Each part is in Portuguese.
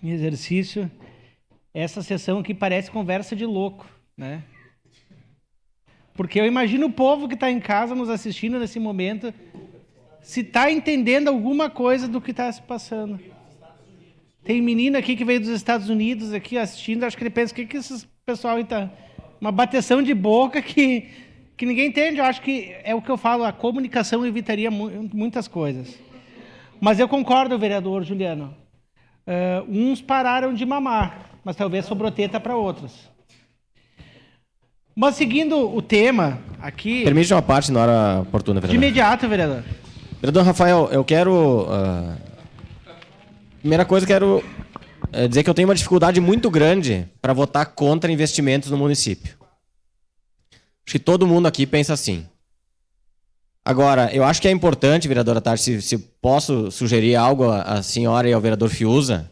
em exercício. Essa sessão aqui parece conversa de louco, né? Porque eu imagino o povo que está em casa nos assistindo nesse momento, se está entendendo alguma coisa do que está se passando. Tem menino aqui que veio dos Estados Unidos aqui assistindo, acho que ele pensa, o que esse pessoal aí tá... Uma bateção de boca que ninguém entende. Eu acho que é o que eu falo, a comunicação evitaria muitas coisas. Mas eu concordo, vereador Juliano. Uns pararam de mamar, mas talvez sobrou teta para outros. Mas seguindo o tema aqui... Permite uma parte na hora oportuna, vereador. De imediato, vereador. Vereador Rafael, eu quero... Primeira coisa, quero dizer que eu tenho uma dificuldade muito grande para votar contra investimentos no município. Acho que todo mundo aqui pensa assim. Agora, eu acho que é importante, vereadora Tati, se posso sugerir algo à senhora e ao vereador Fiuza,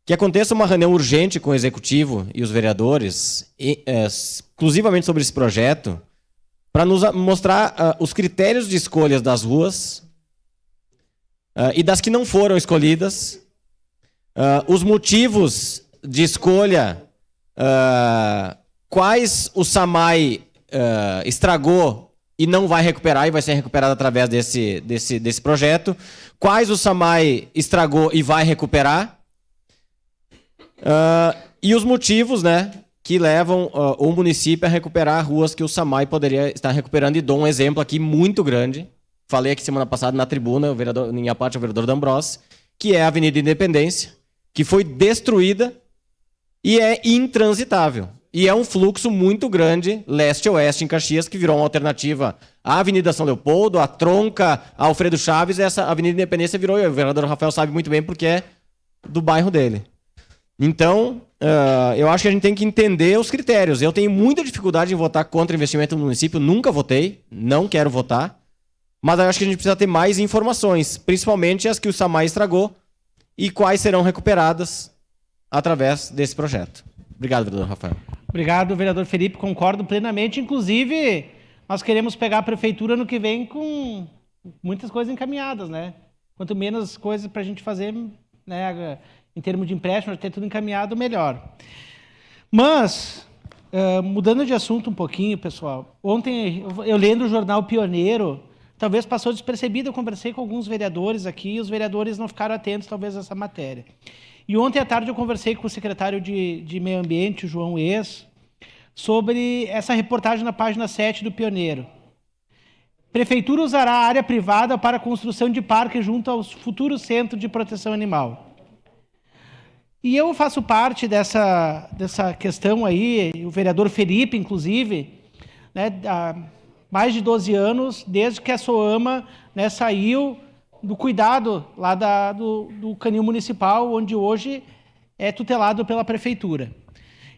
que aconteça uma reunião urgente com o executivo e os vereadores, exclusivamente sobre esse projeto, para nos mostrar os critérios de escolhas das ruas e das que não foram escolhidas, os motivos de escolha, quais o SAMAI estragou e não vai recuperar e vai ser recuperado através desse projeto, quais o SAMAI estragou e vai recuperar, e os motivos, né, que levam o município a recuperar ruas que o SAMAI poderia estar recuperando. E dou um exemplo aqui muito grande. Falei aqui semana passada na tribuna, minha parte é o vereador D'Ambros, que é a Avenida Independência, que foi destruída e é intransitável. E é um fluxo muito grande, leste-oeste em Caxias, que virou uma alternativa à Avenida São Leopoldo, à tronca Alfredo Chaves. Essa Avenida Independência virou, e o vereador Rafael sabe muito bem porque é do bairro dele. Então, eu acho que a gente tem que entender os critérios. Eu tenho muita dificuldade em votar contra investimento no município, nunca votei, não quero votar, mas eu acho que a gente precisa ter mais informações, principalmente as que o SAMAI estragou e quais serão recuperadas através desse projeto. Obrigado, vereador Rafael. Obrigado, vereador Felipe, concordo plenamente. Inclusive, nós queremos pegar a prefeitura no que vem com muitas coisas encaminhadas, né? Quanto menos coisas para a gente fazer, né, em termos de empréstimo, ter tudo encaminhado, melhor. Mas, mudando de assunto um pouquinho, pessoal, ontem eu lendo o jornal Pioneiro, talvez passou despercebido, eu conversei com alguns vereadores aqui, e os vereadores não ficaram atentos, talvez, a essa matéria. E ontem à tarde eu conversei com o secretário de Meio Ambiente, o João Ex, sobre essa reportagem na página 7 do Pioneiro. Prefeitura usará a área privada para a construção de parque junto ao futuro Centro de Proteção Animal. E eu faço parte dessa questão aí, o vereador Felipe, inclusive, né, há mais de 12 anos, desde que a SOAMA, né, saiu do cuidado lá do canil municipal, onde hoje é tutelado pela prefeitura.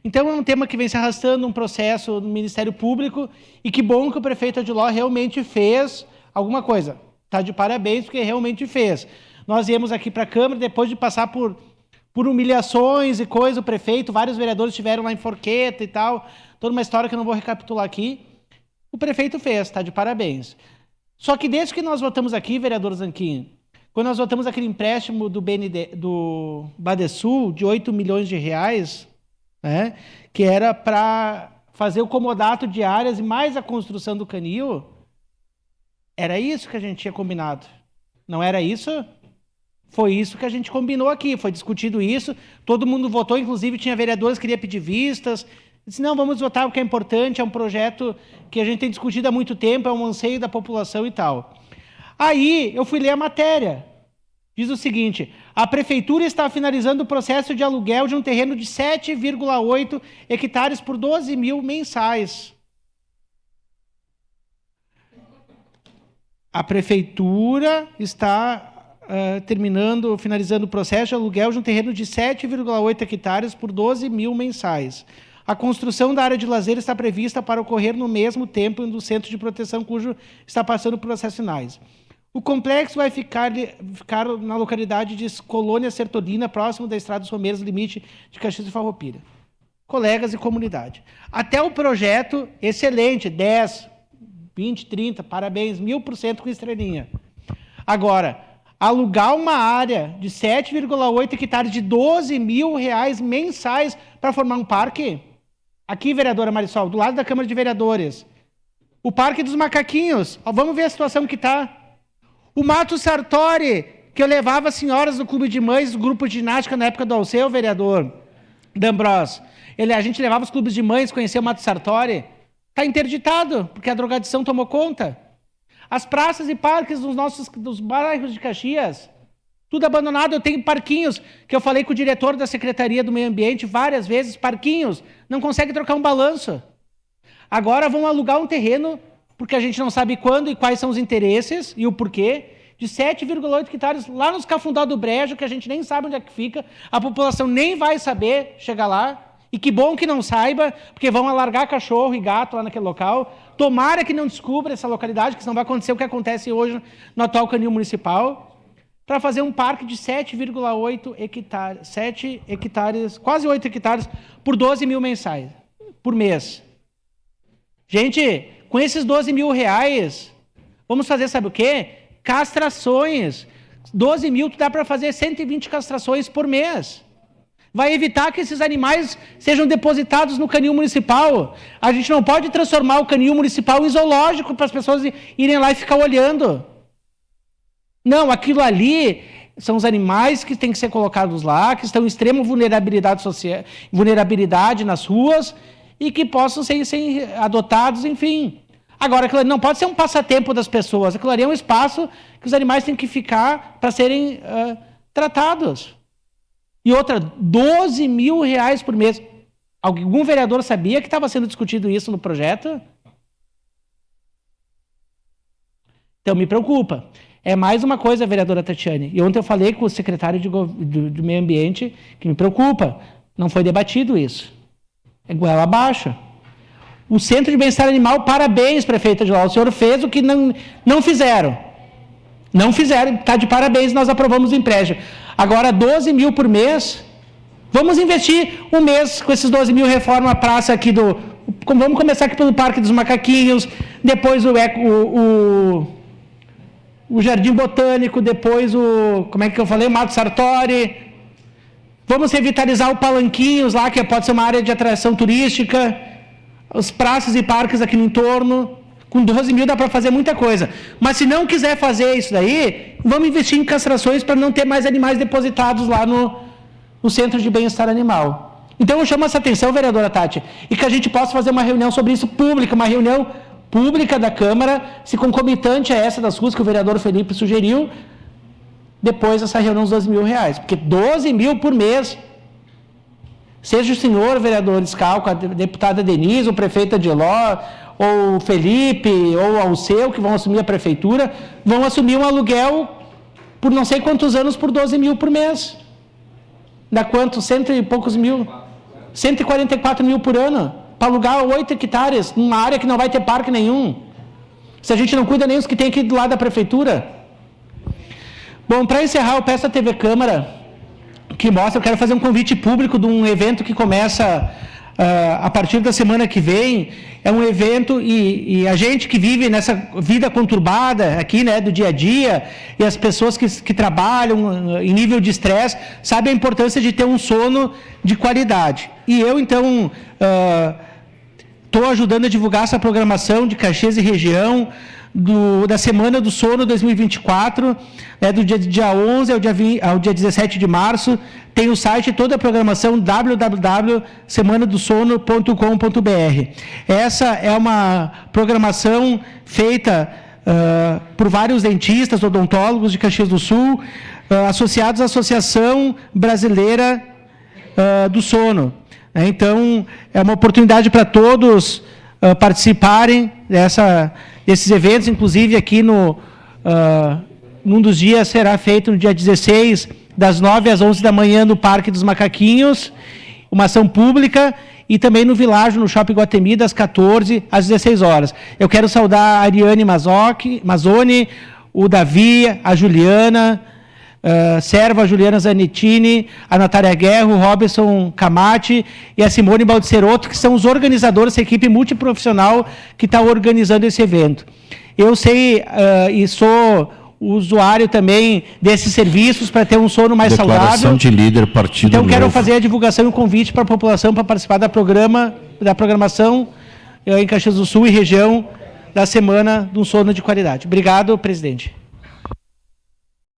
Então, é um tema que vem se arrastando, um processo no Ministério Público, e que bom que o prefeito Odiló realmente fez alguma coisa. Está de parabéns, porque realmente fez. Nós viemos aqui para a Câmara, depois de passar por humilhações e coisa, o prefeito, vários vereadores estiveram lá em Forqueta e tal, toda uma história que eu não vou recapitular aqui. O prefeito fez, está de parabéns. Só que desde que nós votamos aqui, vereador Zanquim, quando nós votamos aquele empréstimo do Badesul de 8 milhões de reais, né, que era para fazer o comodato de áreas e mais a construção do canil, era isso que a gente tinha combinado. Não era isso? Foi isso que a gente combinou aqui, foi discutido isso, todo mundo votou, inclusive tinha vereadores que queriam pedir vistas. Disse, não, vamos votar porque é importante, é um projeto que a gente tem discutido há muito tempo, é um anseio da população e tal. Aí, eu fui ler a matéria. Diz o seguinte, a prefeitura está finalizando o processo de aluguel de um terreno de 7,8 hectares por 12 mil mensais. A prefeitura está finalizando o processo de aluguel de um terreno de 7,8 hectares por 12 mil mensais. A construção da área de lazer está prevista para ocorrer no mesmo tempo do centro de proteção, cujo está passando por processos finais. O complexo vai ficar na localidade de Colônia Sertolina, próximo da Estrada dos Romeiros, limite de Caxias e Farroupilha. Colegas e comunidade. Até o projeto, excelente, 10, 20, 30, parabéns, 1000% com estrelinha. Agora, alugar uma área de 7,8 hectares de R$12 mil mensais para formar um parque? Aqui, vereadora Marisol, do lado da Câmara de Vereadores. O Parque dos Macaquinhos. Ó, vamos ver a situação que está. O Mato Sartori, que eu levava as senhoras do Clube de Mães, do grupo de ginástica na época do Alceu, vereador D'Ambrós. A gente levava os clubes de mães, conhecia o Mato Sartori. Está interditado, porque a drogadição tomou conta. As praças e parques dos bairros de Caxias, tudo abandonado. Eu tenho parquinhos, que eu falei com o diretor da Secretaria do Meio Ambiente várias vezes, parquinhos, não consegue trocar um balanço. Agora vão alugar um terreno, porque a gente não sabe quando e quais são os interesses e o porquê, de 7,8 hectares lá nos Cafundó do Brejo, que a gente nem sabe onde é que fica, a população nem vai saber chegar lá, e que bom que não saiba, porque vão alargar cachorro e gato lá naquele local. Tomara que não descubra essa localidade, que senão vai acontecer o que acontece hoje no atual canil municipal, para fazer um parque de 7,8 hectares, 7 hectares, quase 8 hectares, por 12 mil mensais, por mês. Gente, com esses 12 mil reais, vamos fazer, sabe o quê? Castrações. 12 mil, tu dá para fazer 120 castrações por mês. Vai evitar que esses animais sejam depositados no canil municipal. A gente não pode transformar o canil municipal em zoológico para as pessoas irem lá e ficar olhando. Não, aquilo ali são os animais que têm que ser colocados lá, que estão em extrema vulnerabilidade social, vulnerabilidade nas ruas e que possam ser adotados, enfim. Agora, aquilo ali não pode ser um passatempo das pessoas. Aquilo ali é um espaço que os animais têm que ficar para serem tratados. E outra, 12 mil reais por mês. Algum vereador sabia que estava sendo discutido isso no projeto? Então, me preocupa. É mais uma coisa, vereadora Tatiane. E ontem eu falei com o secretário de Meio Ambiente, que me preocupa. Não foi debatido isso. É goela abaixo. O Centro de Bem-Estar Animal, parabéns, prefeita de lá. O senhor fez o que não fizeram. Não fizeram, está de parabéns, nós aprovamos o empréstimo. Agora, 12 mil por mês, vamos investir um mês com esses 12 mil, reforma a praça aqui do... Vamos começar aqui pelo Parque dos Macaquinhos, depois o Jardim Botânico, depois como é que eu falei? O Mato Sartori. Vamos revitalizar o Palanquinhos lá, que pode ser uma área de atração turística. Os praças e parques aqui no entorno. Com 12 mil dá para fazer muita coisa. Mas se não quiser fazer isso daí, vamos investir em castrações para não ter mais animais depositados lá no Centro de Bem-Estar Animal. Então eu chamo essa atenção, vereadora Tati, e que a gente possa fazer uma reunião sobre isso pública, uma reunião pública da Câmara, se concomitante a essa das ruas que o vereador Felipe sugeriu, depois dessa reunião dos 12 mil reais. Porque 12 mil por mês, seja o senhor vereador Scalco, a deputada Denise, o prefeito Adiló, ou o Felipe, ou o Alceu, que vão assumir a prefeitura, vão assumir um aluguel por não sei quantos anos por 12 mil por mês. Dá quanto? 100 e poucos mil? 144 mil por ano. Para alugar 8 hectares, numa área que não vai ter parque nenhum. Se a gente não cuida nem os que tem aqui do lado da prefeitura. Bom, para encerrar, eu peço à TV Câmara que mostra, eu quero fazer um convite público de um evento que começa a partir da semana que vem. É um evento e a gente que vive nessa vida conturbada aqui, né, do dia a dia, e as pessoas que trabalham em nível de estresse, sabem a importância de ter um sono de qualidade. E eu, então, estou ajudando a divulgar essa programação de Caxias e região, da Semana do Sono 2024, do dia 11 ao dia 17 de março. Tem o site, toda a programação, www.semanadosono.com.br. Essa é uma programação feita por vários dentistas, odontólogos de Caxias do Sul, associados à Associação Brasileira do Sono. Então, é uma oportunidade para todos participarem desses eventos, inclusive aqui num dos dias será feito no dia 16, das 9 às 11 da manhã, no Parque dos Macaquinhos, uma ação pública, e também no Világio, no Shopping Guatemi, das 14 às 16 horas. Eu quero saudar a Ariane Mazzoni, o Davi, a Juliana, Serva, a Juliana Zanettini, a Natália Guerra, o Robson Camati e a Simone Baldicerotto, que são os organizadores, essa equipe multiprofissional que está organizando esse evento. Eu sei e sou o usuário também desses serviços para ter um sono mais Declaração saudável. de líder, Partido Então, quero Novo. fazer a divulgação e o convite para a população para participar da programação em Caxias do Sul e região da Semana do Sono de Qualidade. Obrigado, presidente.